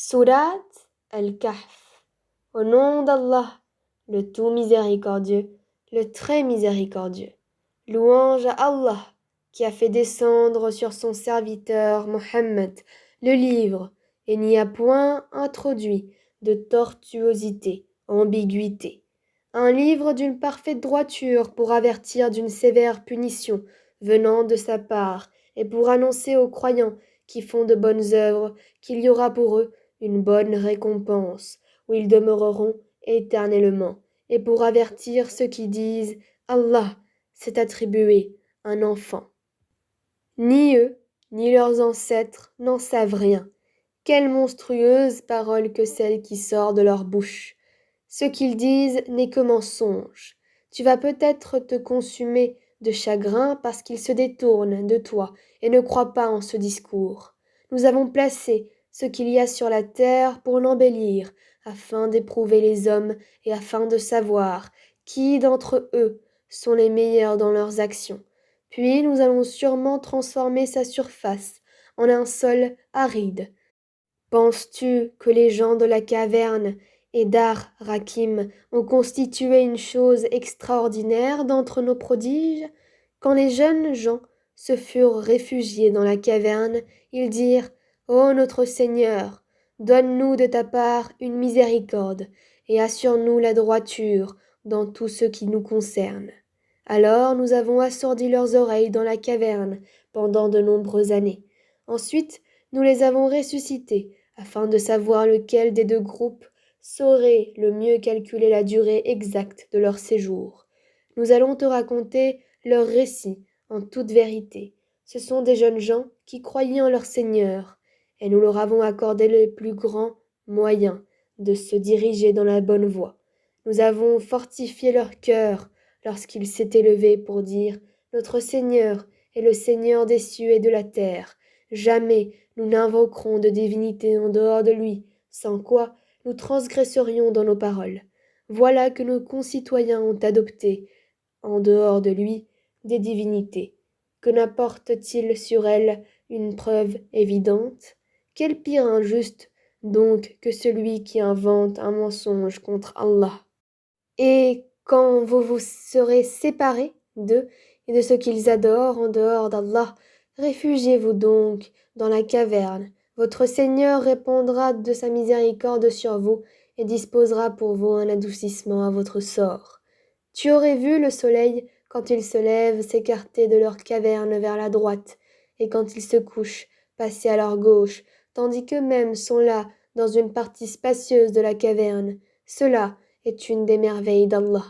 Surat Al-Kahf. Au nom d'Allah, le tout miséricordieux, le très miséricordieux. Louange à Allah, qui a fait descendre sur son serviteur Mohammed le livre et n'y a point introduit de tortuosité, ambiguïté. Un livre d'une parfaite droiture pour avertir d'une sévère punition venant de sa part et pour annoncer aux croyants qui font de bonnes œuvres qu'il y aura pour eux une bonne récompense, où ils demeureront éternellement, et pour avertir ceux qui disent Allah s'est attribué un enfant. Ni eux, ni leurs ancêtres n'en savent rien. Quelle monstrueuse parole que celle qui sort de leur bouche. Ce qu'ils disent n'est que mensonge. Tu vas peut-être te consumer de chagrin parce qu'ils se détournent de toi et ne croient pas en ce discours. Nous avons placé ce qu'il y a sur la terre pour l'embellir, afin d'éprouver les hommes et afin de savoir qui d'entre eux sont les meilleurs dans leurs actions. Puis nous allons sûrement transformer sa surface en un sol aride. Penses-tu que les gens de la caverne et d'Ar Rakim ont constitué une chose extraordinaire d'entre nos prodiges? Quand les jeunes gens se furent réfugiés dans la caverne, ils dirent « Ô notre Seigneur, donne-nous de ta part une miséricorde et assure-nous la droiture dans tout ce qui nous concerne. » Alors nous avons assordi leurs oreilles dans la caverne pendant de nombreuses années. Ensuite, nous les avons ressuscités afin de savoir lequel des deux groupes saurait le mieux calculer la durée exacte de leur séjour. Nous allons te raconter leur récit en toute vérité. Ce sont des jeunes gens qui croyaient en leur Seigneur, et nous leur avons accordé le plus grand moyen de se diriger dans la bonne voie. Nous avons fortifié leur cœur lorsqu'ils s'étaient levés pour dire « Notre Seigneur est le Seigneur des cieux et de la terre. Jamais nous n'invoquerons de divinité en dehors de lui, sans quoi nous transgresserions dans nos paroles. Voilà que nos concitoyens ont adopté, en dehors de lui, des divinités. Que n'apporte-t-il sur elles une preuve évidente? Quel pire injuste, donc, que celui qui invente un mensonge contre Allah. Et quand vous vous serez séparés d'eux et de ce qu'ils adorent en dehors d'Allah, réfugiez-vous donc dans la caverne. Votre Seigneur répandra de sa miséricorde sur vous et disposera pour vous un adoucissement à votre sort. Tu aurais vu le soleil, quand il se lève, s'écarter de leur caverne vers la droite, et quand il se couche, passer à leur gauche, tandis qu'eux-mêmes sont là, dans une partie spacieuse de la caverne. Cela est une des merveilles d'Allah.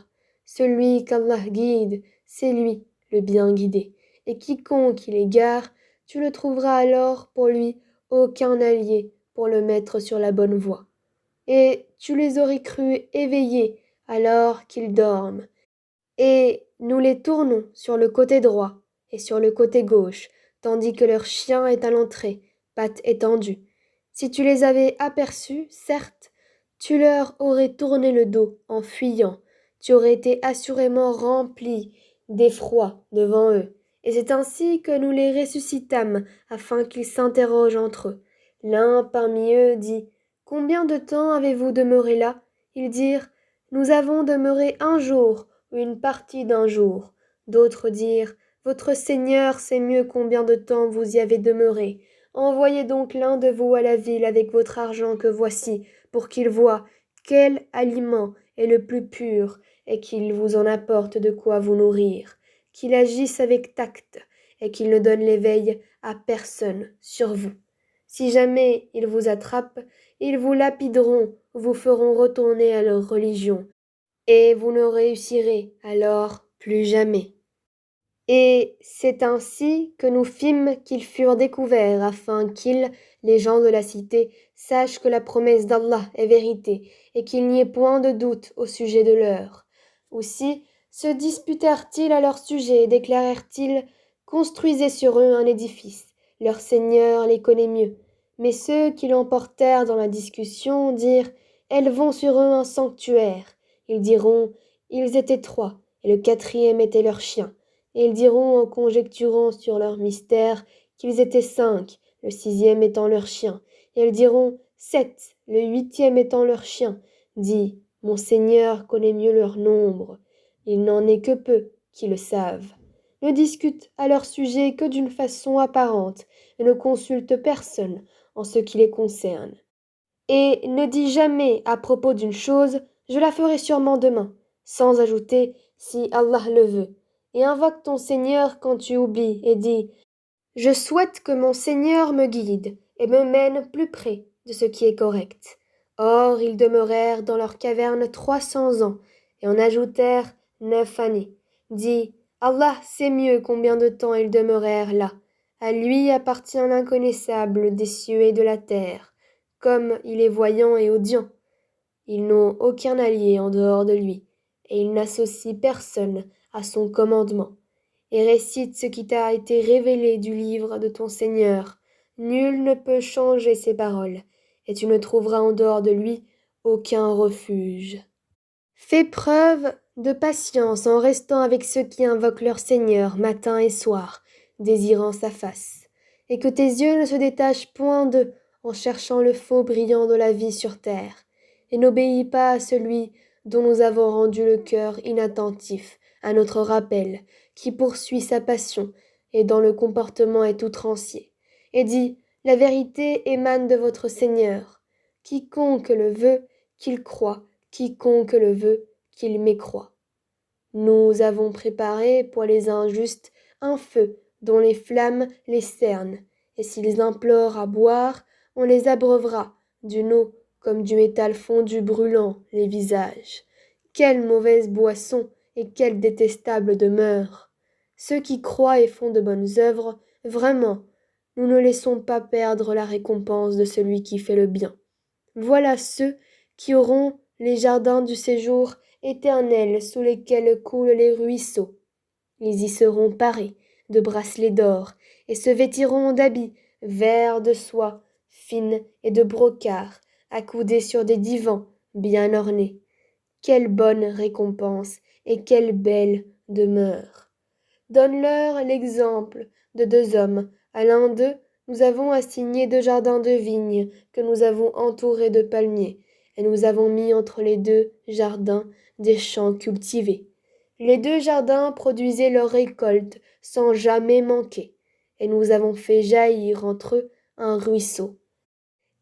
Celui qu'Allah guide, c'est lui le bien guidé. Et quiconque il égare, tu ne trouveras alors pour lui aucun allié pour le mettre sur la bonne voie. Et tu les aurais crus éveillés alors qu'ils dorment. Et nous les tournons sur le côté droit et sur le côté gauche, tandis que leur chien est à l'entrée, pattes étendues. Si tu les avais aperçus, certes, tu leur aurais tourné le dos en fuyant, tu aurais été assurément rempli d'effroi devant eux. Et c'est ainsi que nous les ressuscitâmes, afin qu'ils s'interrogent entre eux. L'un parmi eux dit « Combien de temps avez-vous demeuré là ?» Ils dirent « Nous avons demeuré un jour ou une partie d'un jour. » D'autres dirent « Votre Seigneur sait mieux combien de temps vous y avez demeuré. Envoyez donc l'un de vous à la ville avec votre argent que voici, pour qu'il voie quel aliment est le plus pur et qu'il vous en apporte de quoi vous nourrir, qu'il agisse avec tact et qu'il ne donne l'éveil à personne sur vous. Si jamais ils vous attrapent, ils vous lapideront, vous feront retourner à leur religion, et vous ne réussirez alors plus jamais. Et c'est ainsi que nous fîmes qu'ils furent découverts, afin qu'ils, les gens de la cité, sachent que la promesse d'Allah est vérité, et qu'il n'y ait point de doute au sujet de leur. Aussi se disputèrent-ils à leur sujet et déclarèrent-ils « Construisez sur eux un édifice, leur Seigneur les connaît mieux. » Mais ceux qui l'emportèrent dans la discussion dirent « Élevons sur eux un sanctuaire. » Ils diront « Ils étaient 3, et le 4e était leur chien. » Et ils diront en conjecturant sur leur mystère qu'ils étaient 5, le 6e étant leur chien, et elles diront 7, le 8e étant leur chien. Dis, mon Seigneur connaît mieux leur nombre. Il n'en est que peu qui le savent. Ne discute à leur sujet que d'une façon apparente, et ne consulte personne en ce qui les concerne. Et ne dis jamais à propos d'une chose, je la ferai sûrement demain, sans ajouter, si Allah le veut. Et invoque ton Seigneur quand tu oublies, et dis, je souhaite que mon Seigneur me guide, et me mène plus près de ce qui est correct. Or, ils demeurèrent dans leur caverne 300 ans, et en ajoutèrent 9 années. Dis, Allah sait mieux combien de temps ils demeurèrent là. À lui appartient l'inconnaissable des cieux et de la terre, comme il est voyant et audient. Ils n'ont aucun allié en dehors de lui, et il n'associe personne à son commandement. Et récite ce qui t'a été révélé du livre de ton Seigneur. Nul ne peut changer ses paroles, et tu ne trouveras en dehors de lui aucun refuge. Fais preuve de patience en restant avec ceux qui invoquent leur Seigneur matin et soir, désirant sa face, et que tes yeux ne se détachent point d'eux en cherchant le faux brillant de la vie sur terre, et n'obéis pas à celui dont nous avons rendu le cœur inattentif à notre rappel, qui poursuit sa passion et dont le comportement est outrancier, et dis, la vérité émane de votre Seigneur. Quiconque le veut, qu'il croie, quiconque le veut, qu'il mécroie. Nous avons préparé pour les injustes un feu dont les flammes les cernent, et s'ils implorent à boire, on les abreuvera d'une eau comme du métal fondu brûlant les visages. Quelle mauvaise boisson et quelle détestable demeure! Ceux qui croient et font de bonnes œuvres, vraiment, nous ne laissons pas perdre la récompense de celui qui fait le bien. Voilà ceux qui auront les jardins du séjour éternel sous lesquels coulent les ruisseaux. Ils y seront parés de bracelets d'or et se vêtiront d'habits verts de soie fine et de brocart, accoudés sur des divans bien ornés. Quelle bonne récompense et quelle belle demeure! Donne-leur l'exemple de 2 hommes. À l'un d'eux, nous avons assigné 2 jardins de vignes que nous avons entourés de palmiers, et nous avons mis entre les 2 jardins des champs cultivés. Les 2 jardins produisaient leur récolte sans jamais manquer, et nous avons fait jaillir entre eux un ruisseau.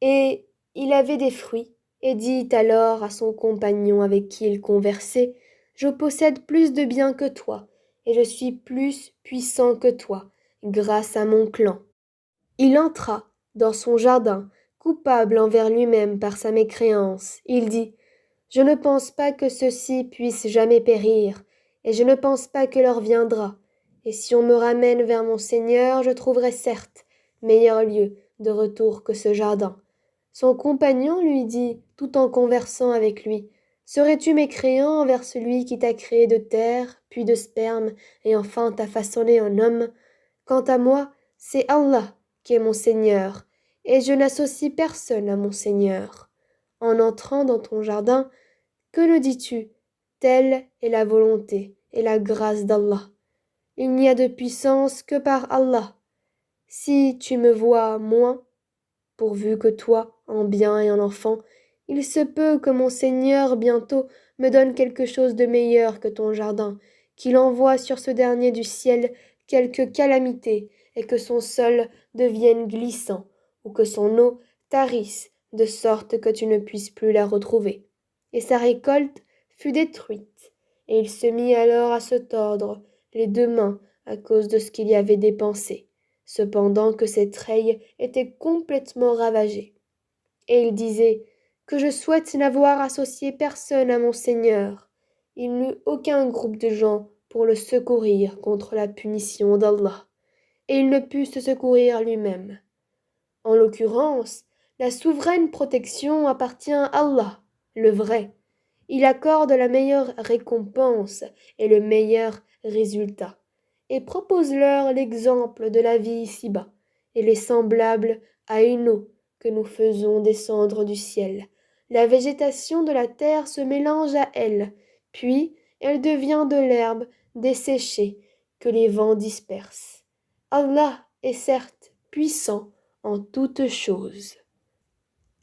Et il avait des fruits, et dit alors à son compagnon avec qui il conversait, je possède plus de biens que toi, et je suis plus puissant que toi, grâce à mon clan. Il entra dans son jardin, coupable envers lui-même par sa mécréance. Il dit, je ne pense pas que ceux-ci puissent jamais périr, et je ne pense pas que l'heure viendra. Et si on me ramène vers mon Seigneur, je trouverai certes meilleur lieu de retour que ce jardin. Son compagnon lui dit, tout en conversant avec lui, serais-tu mécréant envers celui qui t'a créé de terre, puis de sperme, et enfin t'a façonné en homme? Quant à moi, c'est Allah qui est mon Seigneur, et je n'associe personne à mon Seigneur. En entrant dans ton jardin, que ne dis-tu? Telle est la volonté et la grâce d'Allah. Il n'y a de puissance que par Allah. Si tu me vois moins, pourvu que toi, en bien et en enfant, il se peut que mon Seigneur bientôt me donne quelque chose de meilleur que ton jardin, qu'il envoie sur ce dernier du ciel quelque calamité, et que son sol devienne glissant, ou que son eau tarisse, de sorte que tu ne puisses plus la retrouver. Et sa récolte fut détruite, et il se mit alors à se tordre les 2 mains à cause de ce qu'il y avait dépensé, cependant que ses treilles étaient complètement ravagées. Et il disait, que je souhaite n'avoir associé personne à mon Seigneur. Il n'eut aucun groupe de gens pour le secourir contre la punition d'Allah, et il ne put se secourir lui-même. En l'occurrence, la souveraine protection appartient à Allah, le vrai. Il accorde la meilleure récompense et le meilleur résultat, et propose-leur l'exemple de la vie ici-bas, et les semblables à une eau que nous faisons descendre du ciel. La végétation de la terre se mélange à elle, puis elle devient de l'herbe desséchée que les vents dispersent. Allah est certes puissant en toutes choses.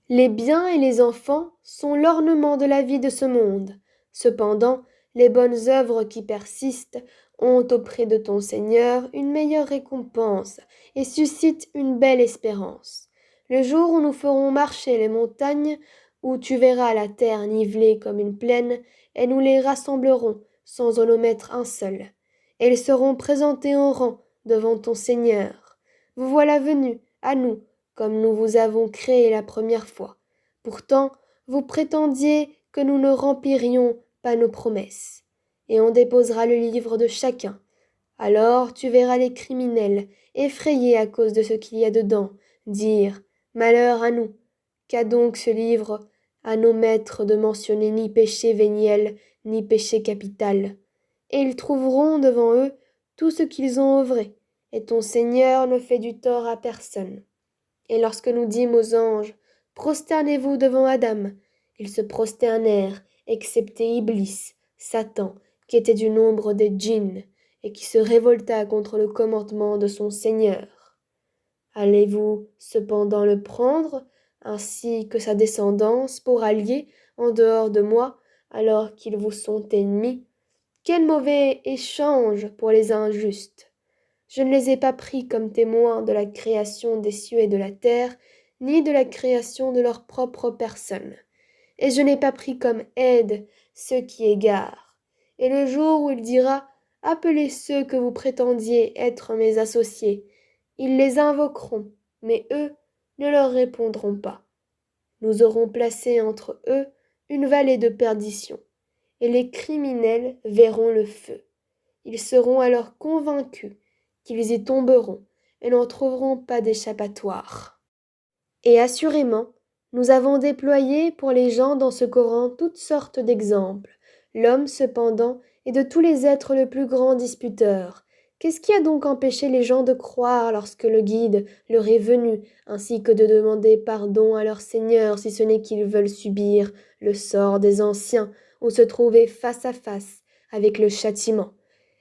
Les biens et les enfants sont l'ornement de la vie de ce monde. Cependant, les bonnes œuvres qui persistent ont auprès de ton Seigneur une meilleure récompense et suscitent une belle espérance. Le jour où nous ferons marcher les montagnes, où tu verras la terre nivelée comme une plaine, et nous les rassemblerons sans en omettre un seul. Elles seront présentées en rang devant ton Seigneur. Vous voilà venus, à nous, comme nous vous avons créé la première fois. Pourtant, vous prétendiez que nous ne remplirions pas nos promesses. Et on déposera le livre de chacun. Alors tu verras les criminels, effrayés à cause de ce qu'il y a dedans, dire « Malheur à nous ! Qu'a donc ce livre à nos maîtres de mentionner ni péché véniel, ni péché capital ?» Et ils trouveront devant eux tout ce qu'ils ont œuvré, et ton Seigneur ne fait du tort à personne. Et lorsque nous dîmes aux anges, prosternez-vous devant Adam, ils se prosternèrent, excepté Iblis, Satan, qui était du nombre des djinns, et qui se révolta contre le commandement de son Seigneur. Allez-vous cependant le prendre, ainsi que sa descendance, pour alliés, en dehors de moi, alors qu'ils vous sont ennemis? Quel mauvais échange pour les injustes! Je ne les ai pas pris comme témoins de la création des cieux et de la terre, ni de la création de leur propre personne. Et je n'ai pas pris comme aide ceux qui égarent. Et le jour où il dira « Appelez ceux que vous prétendiez être mes associés », ils les invoqueront, mais eux ne leur répondront pas. Nous aurons placé entre eux une vallée de perdition, et les criminels verront le feu. Ils seront alors convaincus qu'ils y tomberont et n'en trouveront pas d'échappatoire. Et assurément, nous avons déployé pour les gens dans ce Coran toutes sortes d'exemples. L'homme, cependant, est de tous les êtres le plus grand disputeur. Qu'est-ce qui a donc empêché les gens de croire lorsque le guide leur est venu, ainsi que de demander pardon à leur Seigneur si ce n'est qu'ils veulent subir le sort des anciens ou se trouver face à face avec le châtiment?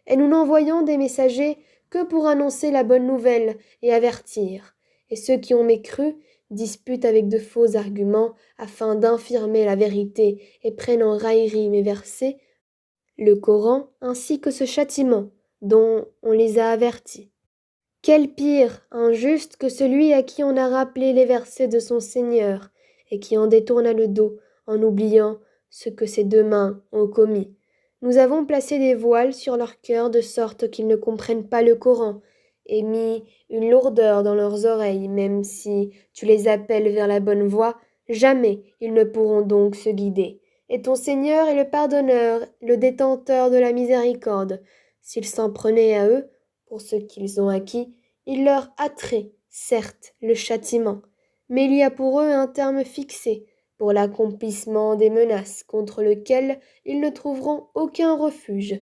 Et nous n'envoyons des messagers que pour annoncer la bonne nouvelle et avertir. Et ceux qui ont mécru disputent avec de faux arguments afin d'infirmer la vérité et prennent en raillerie mes versets, le Coran ainsi que ce châtiment dont on les a avertis. Quel pire injuste que celui à qui on a rappelé les versets de son Seigneur et qui en détourna le dos en oubliant ce que ses deux mains ont commis. Nous avons placé des voiles sur leurs cœurs de sorte qu'ils ne comprennent pas le Coran et mis une lourdeur dans leurs oreilles, même si tu les appelles vers la bonne voie, jamais ils ne pourront donc se guider. Et ton Seigneur est le pardonneur, le détenteur de la miséricorde. S'ils s'en prenaient à eux, pour ce qu'ils ont acquis, il leur hâterait, certes, le châtiment, mais il y a pour eux un terme fixé, pour l'accomplissement des menaces contre lesquelles ils ne trouveront aucun refuge.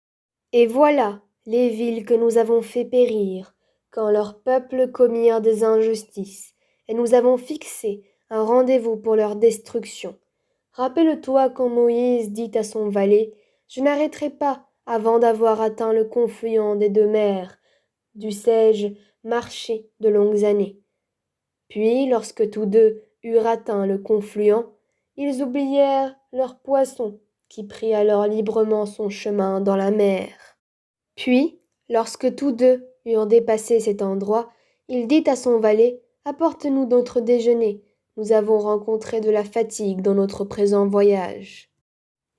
Et voilà les villes que nous avons fait périr, quand leurs peuples commirent des injustices, et nous avons fixé un rendez-vous pour leur destruction. Rappelle-toi quand Moïse dit à son valet « Je n'arrêterai pas avant d'avoir atteint le confluent des deux mers, dussé-je marcher de longues années. » Puis, lorsque tous deux eurent atteint le confluent, ils oublièrent leur poisson, qui prit alors librement son chemin dans la mer. Puis, lorsque tous deux eurent dépassé cet endroit, il dit à son valet « Apporte-nous notre déjeuner, nous avons rencontré de la fatigue dans notre présent voyage. »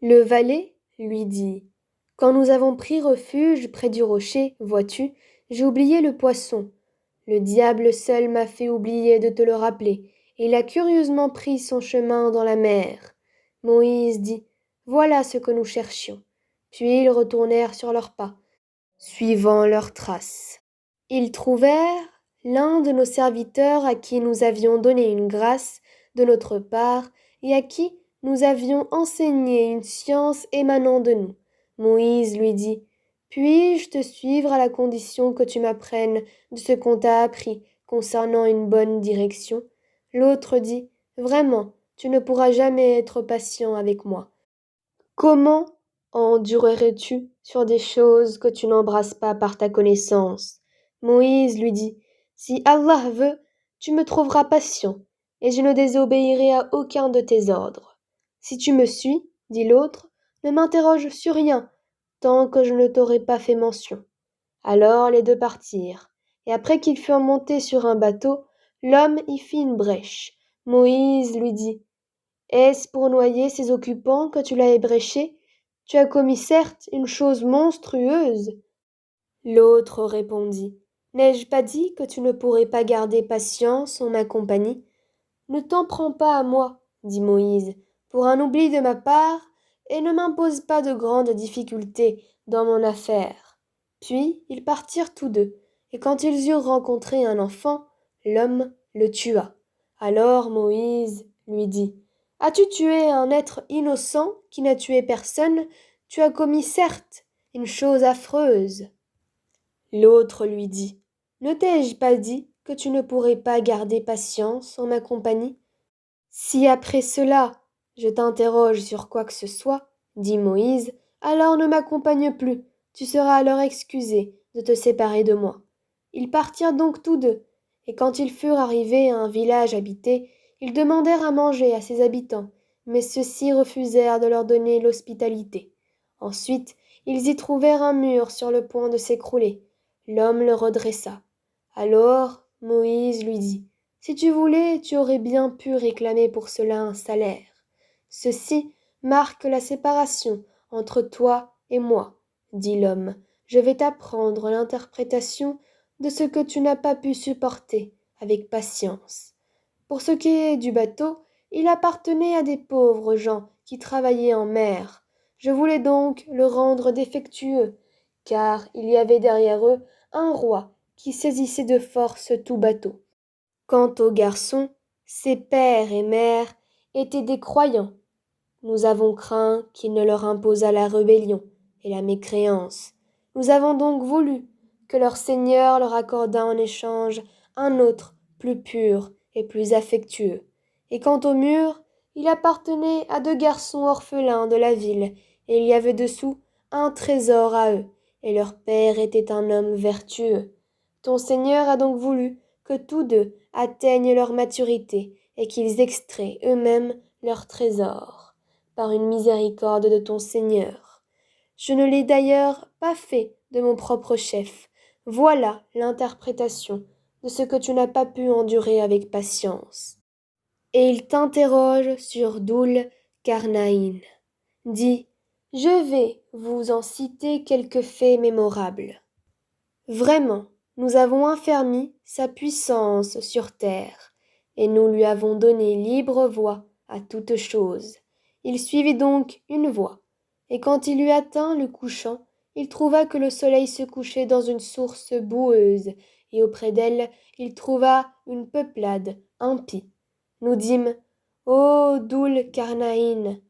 Le valet lui dit « Quand nous avons pris refuge près du rocher, vois-tu, j'ai oublié le poisson. Le diable seul m'a fait oublier de te le rappeler, et il a curieusement pris son chemin dans la mer. » Moïse dit « Voilà ce que nous cherchions. » Puis ils retournèrent sur leurs pas, suivant leurs traces. Ils trouvèrent l'un de nos serviteurs à qui nous avions donné une grâce de notre part et à qui nous avions enseigné une science émanant de nous. Moïse lui dit « Puis-je te suivre à la condition que tu m'apprennes de ce qu'on t'a appris concernant une bonne direction ?» L'autre dit « Vraiment, tu ne pourras jamais être patient avec moi. Comment endurerais-tu sur des choses que tu n'embrasses pas par ta connaissance ?» Moïse lui dit « Si Allah veut, tu me trouveras patient, et je ne désobéirai à aucun de tes ordres. Si tu me suis, dit l'autre, ne m'interroge sur rien, tant que je ne t'aurai pas fait mention. Alors les deux partirent, et après qu'ils furent montés sur un bateau, l'homme y fit une brèche. Moïse lui dit, est-ce pour noyer ces occupants que tu l'as ébréché? Tu as commis certes une chose monstrueuse. L'autre répondit, n'ai-je pas dit que tu ne pourrais pas garder patience en ma compagnie? Ne t'en prends pas à moi, dit Moïse, pour un oubli de ma part, et ne m'impose pas de grandes difficultés dans mon affaire. Puis ils partirent tous deux, et quand ils eurent rencontré un enfant, l'homme le tua. Alors Moïse lui dit, as-tu tué un être innocent qui n'a tué personne? Tu as commis certes une chose affreuse. L'autre lui dit, ne t'ai-je pas dit que tu ne pourrais pas garder patience en ma compagnie? Si après cela je t'interroge sur quoi que ce soit, dit Moïse, alors ne m'accompagne plus, tu seras alors excusé de te séparer de moi. Ils partirent donc tous deux, et quand ils furent arrivés à un village habité, ils demandèrent à manger à ses habitants, mais ceux-ci refusèrent de leur donner l'hospitalité. Ensuite, ils y trouvèrent un mur sur le point de s'écrouler. L'homme le redressa. Alors Moïse lui dit, si tu voulais, tu aurais bien pu réclamer pour cela un salaire. Ceci marque la séparation entre toi et moi, dit l'homme. Je vais t'apprendre l'interprétation de ce que tu n'as pas pu supporter avec patience. Pour ce qui est du bateau, il appartenait à des pauvres gens qui travaillaient en mer. Je voulais donc le rendre défectueux, car il y avait derrière eux un roi qui saisissait de force tout bateau. Quant aux garçons, ses pères et mères étaient des croyants. Nous avons craint qu'il ne leur imposât la rébellion et la mécréance. Nous avons donc voulu que leur Seigneur leur accordât en échange un autre plus pur et plus affectueux. Et quant au mur, il appartenait à deux garçons orphelins de la ville, et il y avait dessous un trésor à eux, et leur père était un homme vertueux. Ton Seigneur a donc voulu que tous deux atteignent leur maturité et qu'ils extraient eux-mêmes leur trésor, par une miséricorde de ton Seigneur. Je ne l'ai d'ailleurs pas fait de mon propre chef. Voilà l'interprétation de ce que tu n'as pas pu endurer avec patience. Et il t'interroge sur Doul Karnaïn. Dis, je vais vous en citer quelques faits mémorables. Vraiment, nous avons affermi sa puissance sur terre, et nous lui avons donné libre voie à toute chose. Il suivit donc une voie, et quand il eut atteint le couchant, il trouva que le soleil se couchait dans une source boueuse, et auprès d'elle il trouva une peuplade impie. Nous dîmes, ô Doul Karnaïn,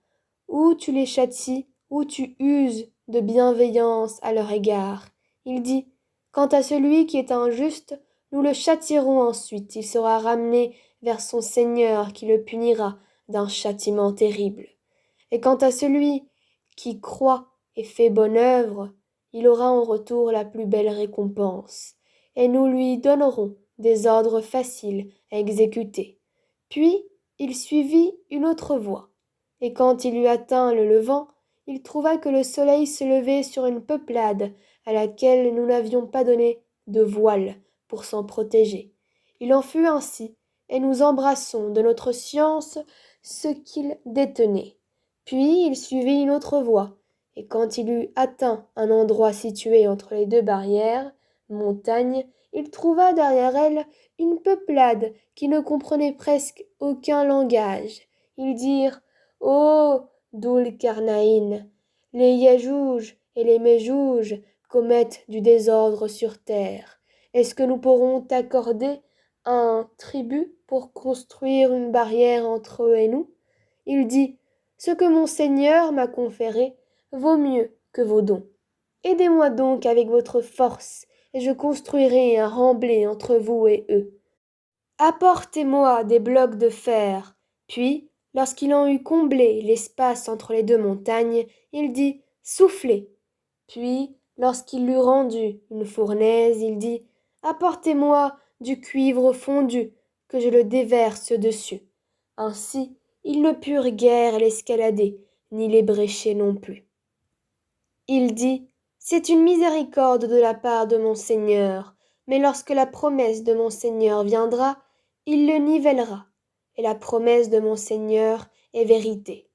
ou tu les châties, ou tu uses de bienveillance à leur égard. Il dit, quant à celui qui est injuste, nous le châtierons ensuite, il sera ramené vers son Seigneur qui le punira d'un châtiment terrible. Et quant à celui qui croit et fait bonne œuvre, il aura en retour la plus belle récompense, et nous lui donnerons des ordres faciles à exécuter. Puis il suivit une autre voie, et quand il eut atteint le levant, il trouva que le soleil se levait sur une peuplade à laquelle nous n'avions pas donné de voile pour s'en protéger. Il en fut ainsi, et nous embrassons de notre science ce qu'il détenait. Puis il suivit une autre voie, et quand il eut atteint un endroit situé entre les deux barrières, montagnes, il trouva derrière elles une peuplade qui ne comprenait presque aucun langage. Ils dirent, ô Doul Karnaïn, les Yajouj et les Méjouj commettent du désordre sur terre. Est-ce que nous pourrons t'accorder un tribut pour construire une barrière entre eux et nous? Il dit, ce que mon Seigneur m'a conféré vaut mieux que vos dons. Aidez-moi donc avec votre force, et je construirai un remblai entre vous et eux. Apportez-moi des blocs de fer. Puis, lorsqu'il en eut comblé l'espace entre les deux montagnes, il dit, soufflez. Puis, lorsqu'il l'eut rendu une fournaise, il dit, apportez-moi du cuivre fondu, que je le déverse dessus. Ainsi, ils ne purent guère l'escalader, ni l'ébrécher non plus. Il dit, c'est une miséricorde de la part de mon Seigneur, mais lorsque la promesse de mon Seigneur viendra, il le nivellera, et la promesse de mon Seigneur est vérité.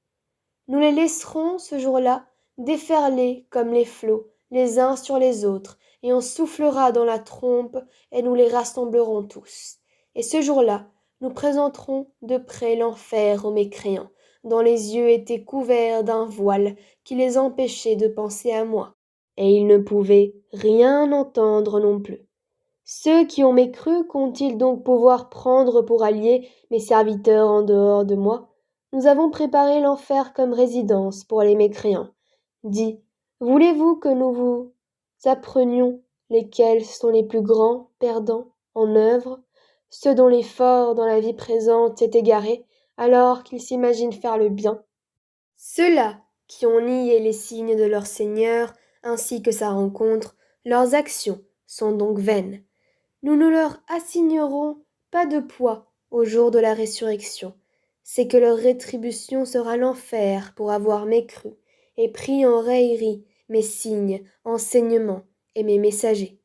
Nous les laisserons, ce jour-là, déferler comme les flots, les uns sur les autres, et on soufflera dans la trompe, et nous les rassemblerons tous. Et ce jour-là, nous présenterons de près l'enfer aux mécréants, dont les yeux étaient couverts d'un voile qui les empêchait de penser à moi, et ils ne pouvaient rien entendre non plus. Ceux qui ont mécru qu'ont-ils donc pouvoir prendre pour alliés mes serviteurs en dehors de moi? Nous avons préparé l'enfer comme résidence pour les mécréants. Dis, voulez-vous que nous vous apprenions lesquels sont les plus grands perdants en œuvre, ceux dont l'effort dans la vie présente s'est égaré alors qu'ils s'imaginent faire le bien? Ceux-là qui ont nié les signes de leur Seigneur ainsi que sa rencontre, leurs actions sont donc vaines. Nous ne leur assignerons pas de poids au jour de la résurrection. C'est que leur rétribution sera l'enfer pour avoir mécru et pris en raillerie mes signes, enseignements et mes messagers.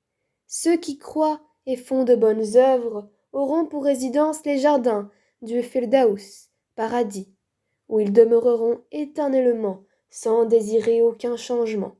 Ceux qui croient et font de bonnes œuvres auront pour résidence les jardins du Firdaus, paradis, où ils demeureront éternellement sans désirer aucun changement.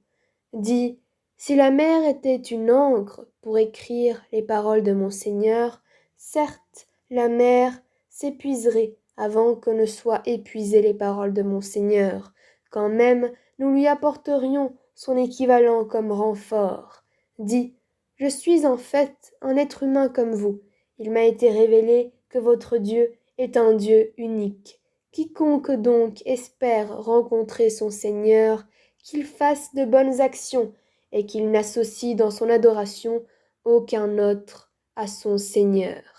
Dis, si la mer était une encre pour écrire les paroles de mon Seigneur, certes, la mer s'épuiserait avant que ne soient épuisées les paroles de mon Seigneur, quand même nous lui apporterions son équivalent comme renfort. Dis, je suis en fait un être humain comme vous. Il m'a été révélé que votre Dieu est un Dieu unique. Quiconque donc espère rencontrer son Seigneur, qu'il fasse de bonnes actions et qu'il n'associe dans son adoration aucun autre à son Seigneur.